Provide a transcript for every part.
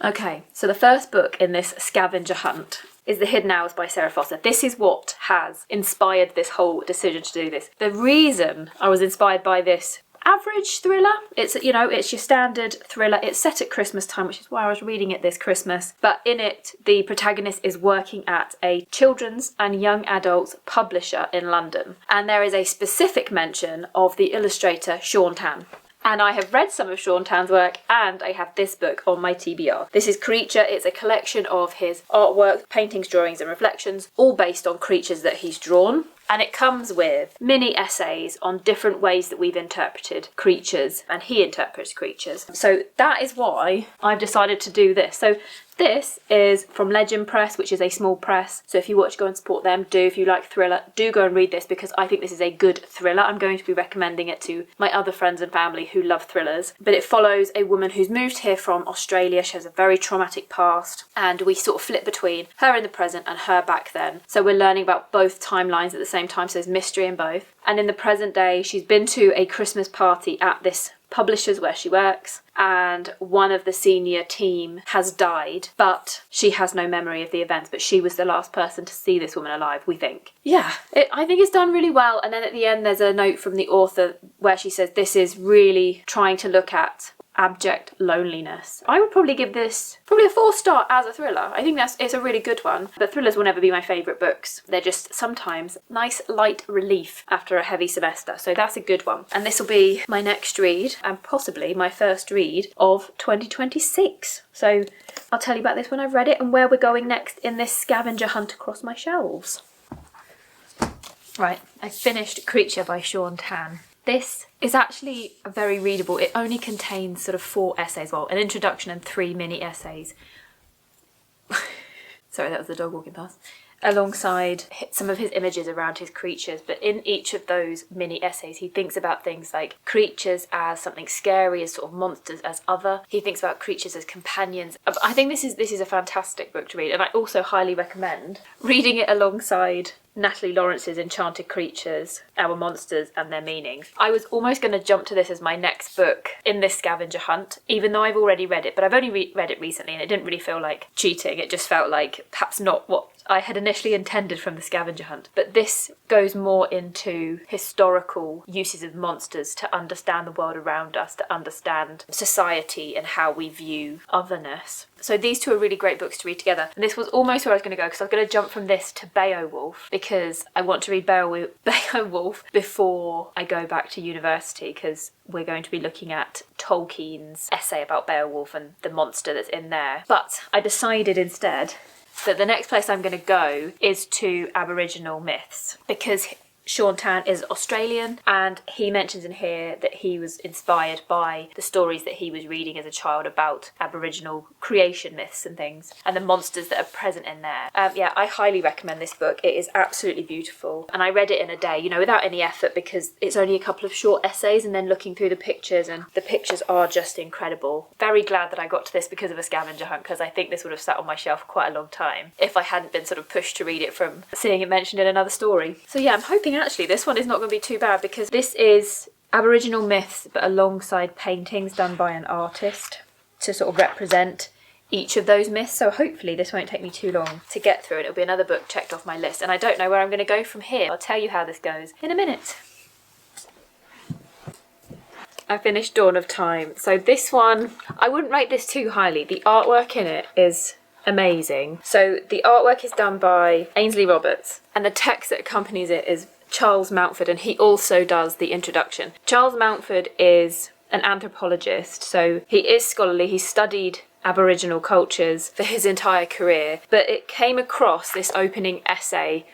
Okay, so the first book in this scavenger hunt is The Hidden Hours by Sarah Foster. This is what has inspired this whole decision to do this. The reason I was inspired by this average thriller, it's your standard thriller. It's set at Christmas time, which is why I was reading it this Christmas. But in it, the protagonist is working at a children's and young adults publisher in London. And there is a specific mention of the illustrator Sean Tan. And I have read some of Sean Tan's work, and I have this book on my TBR. This is Creature. It's a collection of his artwork, paintings, drawings and reflections, all based on creatures that he's drawn. And it comes with mini essays on different ways that we've interpreted creatures, and he interprets creatures. So that is why I've decided to do this. So this is from Legend Press, which is a small press. So if you watch, go and support them. If you like thriller, do go and read this, because I think this is a good thriller. I'm going to be recommending it to my other friends and family who love thrillers. But it follows a woman who's moved here from Australia. She has a very traumatic past, and we sort of flip between her in the present and her back then. So we're learning about both timelines at the same time, so there's mystery in both. And in the present day, she's been to a Christmas party at this publishers where she works, and one of the senior team has died, but she has no memory of the events, but she was the last person to see this woman alive, we think. Yeah, I think it's done really well. And then at the end there's a note from the author where she says this is really trying to look at abject loneliness. I would probably give this a 4-star as a thriller. I think it's a really good one, but thrillers will never be my favourite books. They're just sometimes nice light relief after a heavy semester, so that's a good one. And this will be my next read, and possibly my first read of 2026. So I'll tell you about this when I've read it and where we're going next in this scavenger hunt across my shelves. Right, I finished Creature by Sean Tan. This is actually very readable. It only contains sort of 4 essays, well, an introduction and 3 mini essays. Sorry, that was the dog walking past. Alongside some of his images around his creatures, but in each of those mini essays he thinks about things like creatures as something scary, as sort of monsters as other. He thinks about creatures as companions. I think this is a fantastic book to read, and I also highly recommend reading it alongside Natalie Lawrence's Enchanted Creatures, Our Monsters and Their Meanings. I was almost going to jump to this as my next book in this scavenger hunt, even though I've already read it, but I've only read it recently and it didn't really feel like cheating. It just felt like perhaps not what I had initially intended from the scavenger hunt. But this goes more into historical uses of monsters to understand the world around us, to understand society and how we view otherness. So these two are really great books to read together. And this was almost where I was going to go, because I was going to jump from this to Beowulf, because I want to read Beowulf before I go back to university, because we're going to be looking at Tolkien's essay about Beowulf and the monster that's in there. But I decided instead that the next place I'm going to go is to Aboriginal myths, because Sean Tan is Australian, and he mentions in here that he was inspired by the stories that he was reading as a child about Aboriginal creation myths and things, and the monsters that are present in there. Yeah, I highly recommend this book. It is absolutely beautiful, and I read it in a day, without any effort, because it's only a couple of short essays and then looking through the pictures, and the pictures are just incredible. Very glad that I got to this because of a scavenger hunt, because I think this would have sat on my shelf for quite a long time if I hadn't been sort of pushed to read it from seeing it mentioned in another story. So yeah, I'm hoping actually this one is not going to be too bad, because this is Aboriginal myths but alongside paintings done by an artist to sort of represent each of those myths. So hopefully this won't take me too long to get through, and it'll be another book checked off my list. And I don't know where I'm going to go from here. I'll tell you how this goes in a minute. I finished Dawn of Time. So this one, I wouldn't rate this too highly. The artwork in it is amazing. So the artwork is done by Ainsley Roberts, and the text that accompanies it is Charles Mountford, and he also does the introduction. Charles Mountford is an anthropologist, so he is scholarly. He studied Aboriginal cultures for his entire career, but it came across this opening essay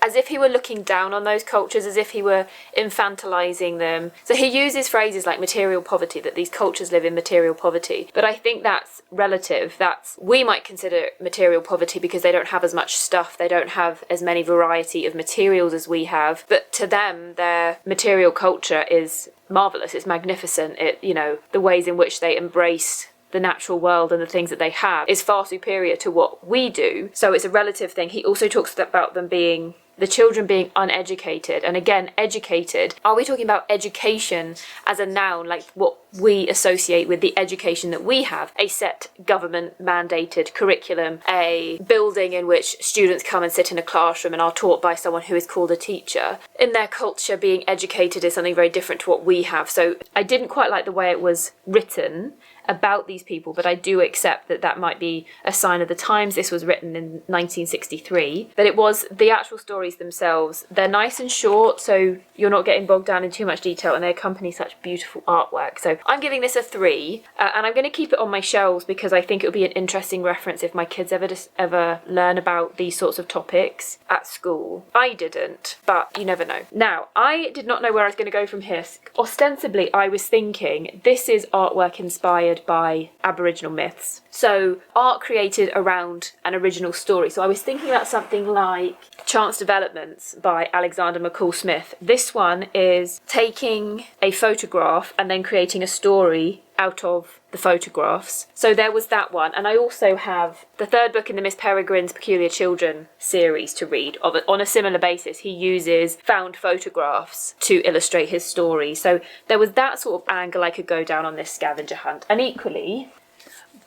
as if he were looking down on those cultures, as if he were infantilizing them. So he uses phrases like material poverty, that these cultures live in material poverty. But I think that's relative. We might consider material poverty because they don't have as much stuff, they don't have as many variety of materials as we have. But to them, their material culture is marvellous, it's magnificent. The ways in which they embrace the natural world and the things that they have is far superior to what we do. So it's a relative thing. He also talks about them being the children being uneducated. And again, educated, are we talking about education as a noun, like what we associate with the education that we have, a set government mandated curriculum, a building in which students come and sit in a classroom and are taught by someone who is called a teacher? In their culture, being educated is something very different to what we have. So I didn't quite like the way it was written about these people, but I do accept that that might be a sign of the times. This was written in 1963, but it was the actual stories themselves. They're nice and short, so you're not getting bogged down in too much detail, and they accompany such beautiful artwork. So I'm giving this a 3, and I'm going to keep it on my shelves because I think it would be an interesting reference if my kids ever learn about these sorts of topics at school. I didn't, but you never know. Now, I did not know where I was going to go from here. Ostensibly, I was thinking this is artwork inspired by Aboriginal myths. So art created around an original story. So I was thinking about something like Chance Developments by Alexander McCall Smith. This one is taking a photograph and then creating a story out of the photographs. So there was that one. And I also have the third book in the Miss Peregrine's Peculiar Children series to read. On a similar basis, he uses found photographs to illustrate his story. So there was that sort of angle I could go down on this scavenger hunt. And equally,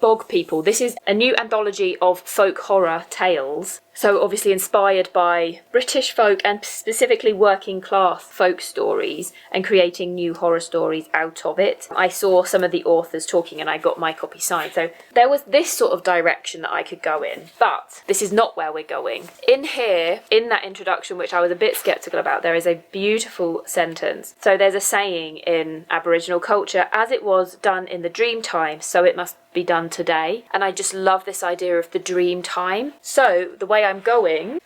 Bog People. This is a new anthology of folk horror tales. So obviously inspired by British folk and specifically working class folk stories and creating new horror stories out of it. I saw some of the authors talking and I got my copy signed. So there was this sort of direction that I could go in, but this is not where we're going. In here, in that introduction, which I was a bit sceptical about, there is a beautiful sentence. So there's a saying in Aboriginal culture, as it was done in the dream time, so it must be done today. And I just love this idea of the dream time. So the way I'm going,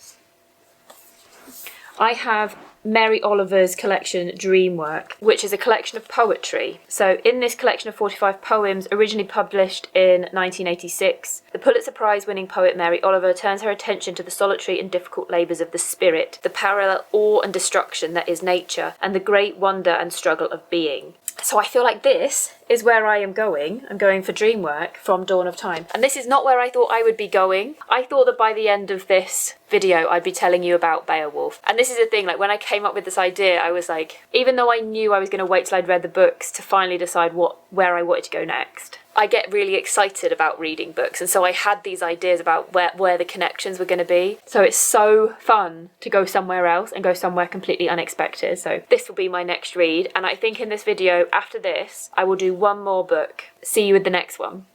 I have Mary Oliver's collection Dreamwork, which is a collection of poetry. So in this collection of 45 poems, originally published in 1986, the Pulitzer Prize winning poet Mary Oliver turns her attention to the solitary and difficult labours of the spirit, the parallel awe and destruction that is nature, and the great wonder and struggle of being. So I feel like this is where I am going. I'm going for Dreamwork from Dawn of Time. And this is not where I thought I would be going. I thought that by the end of this video, I'd be telling you about Beowulf. And this is the thing, like when I came up with this idea, I was like, even though I knew I was going to wait till I'd read the books to finally decide where I wanted to go next, I get really excited about reading books. And so I had these ideas about where the connections were going to be. So it's so fun to go somewhere else and go somewhere completely unexpected. So this will be my next read. And I think in this video, after this, I will do one more book. See you with the next one.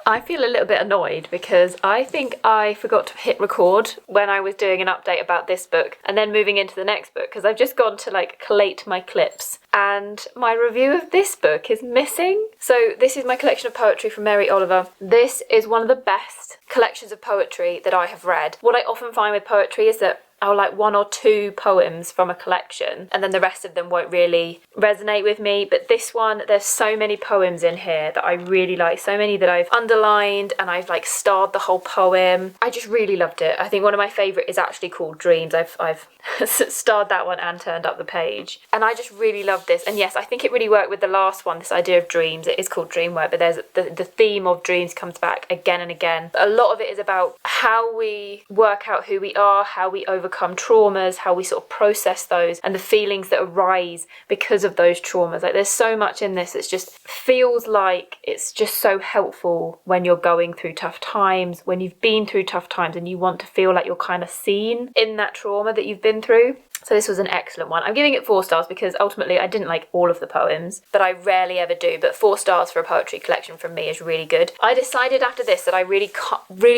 I feel a little bit annoyed because I think I forgot to hit record when I was doing an update about this book and then moving into the next book, because I've just gone to like collate my clips and my review of this book is missing. So this is my collection of poetry from Mary Oliver. This is one of the best collections of poetry that I have read. What I often find with poetry is that I'll like 1 or 2 poems from a collection and then the rest of them won't really resonate with me. But this one, there's so many poems in here that I really like, so many that I've underlined and I've like starred the whole poem. I just really loved it. I think one of my favourite is actually called Dreams. I've starred that one and turned up the page. And I just really loved this. And yes, I think it really worked with the last one, this idea of dreams. It is called Dreamwork, but there's the theme of dreams comes back again and again. But a lot of it is about how we work out who we are, how we overcome traumas, how we sort of process those and the feelings that arise because of those traumas. Like there's so much in this. It just feels like it's just so helpful when you're going through tough times, when you've been through tough times and you want to feel like you're kind of seen in that trauma that you've been through. So this was an excellent one. I'm giving it 4 stars because ultimately I didn't like all of the poems, but I rarely ever do. But 4 stars for a poetry collection from me is really good. I decided after this that I really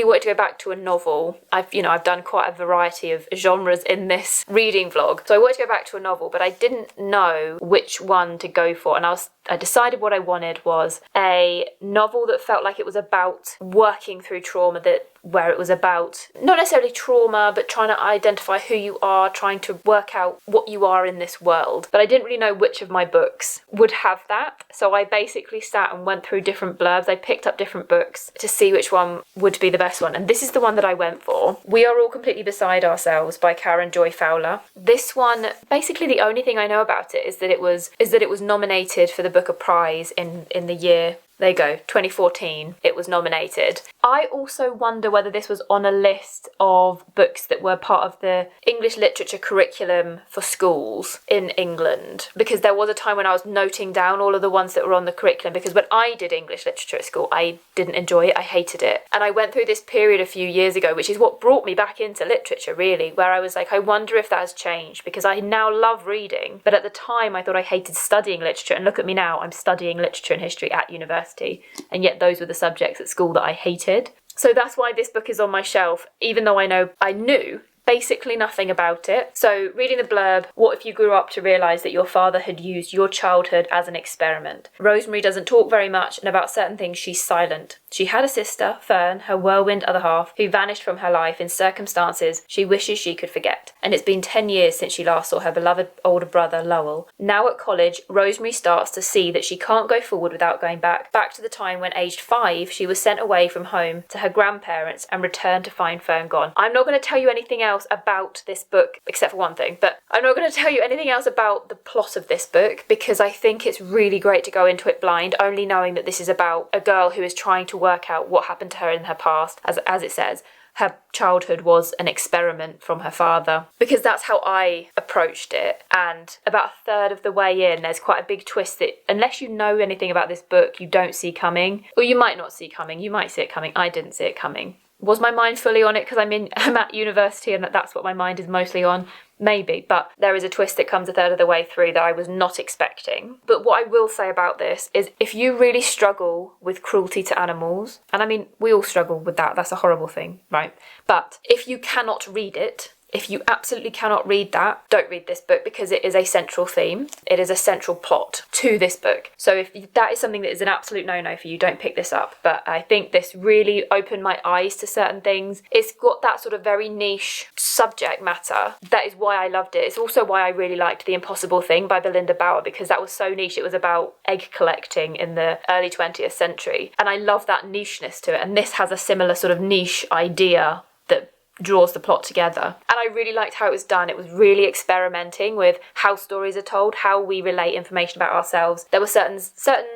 wanted to go back to a novel. I've done quite a variety of genres in this reading vlog. So I wanted to go back to a novel, but I didn't know which one to go for. And I decided what I wanted was a novel that felt like it was about working through trauma, where it was about not necessarily trauma, but trying to identify who you are, trying to work out what you are in this world. But I didn't really know which of my books would have that. So I basically sat and went through different blurbs. I picked up different books to see which one would be the best one. And this is the one that I went for. We Are All Completely Beside Ourselves by Karen Joy Fowler. This one, basically the only thing I know about it is that it was nominated for the Booker Prize in the year there you go, 2014 it was nominated. I also wonder whether this was on a list of books that were part of the English literature curriculum for schools in England, because there was a time when I was noting down all of the ones that were on the curriculum, because when I did English literature at school, I didn't enjoy it, I hated it. And I went through this period a few years ago, which is what brought me back into literature really, where I was like, I wonder if that has changed, because I now love reading, but at the time I thought I hated studying literature, and look at me now, I'm studying literature and history at university, and yet those were the subjects at school that I hated. So that's why this book is on my shelf, even though I knew basically nothing about it. So reading the blurb, what if you grew up to realise that your father had used your childhood as an experiment? Rosemary doesn't talk very much, and about certain things she's silent. She had a sister, Fern, her whirlwind other half, who vanished from her life in circumstances she wishes she could forget. And it's been 10 years since she last saw her beloved older brother, Lowell. Now at college, Rosemary starts to see that she can't go forward without going back to the time when aged 5 she was sent away from home to her grandparents and returned to find Fern gone. I'm not going to tell you anything else about this book, except for one thing, but I'm not going to tell you anything else about the plot of this book, because I think it's really great to go into it blind, only knowing that this is about a girl who is trying to work out what happened to her in her past. As it says, her childhood was an experiment from her father, because that's how I approached it. And about a third of the way in, there's quite a big twist that, unless you know anything about this book, you don't see coming. Or you might not see coming, you might see it coming. I didn't see it coming. Was my mind fully on it because I'm at university and that's what my mind is mostly on? Maybe, but there is a twist that comes a third of the way through that I was not expecting. But what I will say about this is, if you really struggle with cruelty to animals, and I mean, we all struggle with that, that's a horrible thing, right? But if you cannot read it, if you absolutely cannot read that, don't read this book, because it is a central theme. It is a central plot to this book. So if that is something that is an absolute no-no for you, don't pick this up. But I think this really opened my eyes to certain things. It's got that sort of very niche subject matter. That is why I loved it. It's also why I really liked The Impossible Thing by Belinda Bauer, because that was so niche. It was about egg collecting in the early 20th century. And I love that nicheness to it. And this has a similar sort of niche idea that draws the plot together. And I really liked how it was done. It was really experimenting with how stories are told, how we relate information about ourselves. There were certain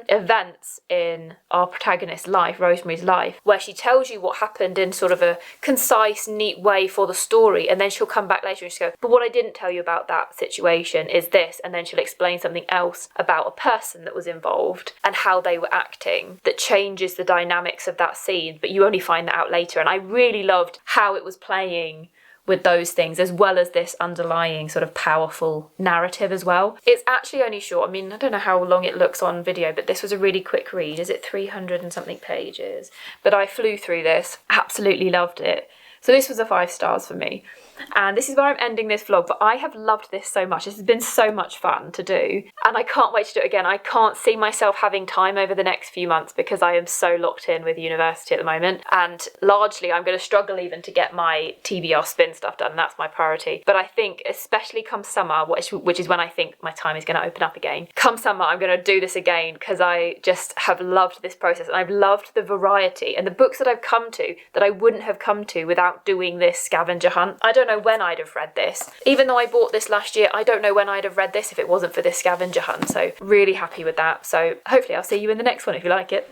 events in our protagonist's life, Rosemary's life, where she tells you what happened in sort of a concise, neat way for the story, and then she'll come back later and she'll go, but what I didn't tell you about that situation is this, and then she'll explain something else about a person that was involved and how they were acting that changes the dynamics of that scene, but you only find that out later. And I really loved how it was playing with those things, as well as this underlying sort of powerful narrative as well. It's actually only short. I mean, I don't know how long it looks on video, but this was a really quick read. Is it 300 and something pages? But I flew through this, absolutely loved it. So this was a 5 stars for me. And this is where I'm ending this vlog, but I have loved this so much. This has been so much fun to do, and I can't wait to do it again. I can't see myself having time over the next few months because I am so locked in with university at the moment, and largely I'm going to struggle even to get my TBR spin stuff done. That's my priority. But I think especially come summer, which is when I think my time is going to open up again, come summer I'm going to do this again, because I just have loved this process, and I've loved the variety and the books that I've come to that I wouldn't have come to without doing this scavenger hunt. I don't know when I'd have read this. Even though I bought this last year, I don't know when I'd have read this if it wasn't for this scavenger hunt. So really happy with that. So hopefully I'll see you in the next one if you like it.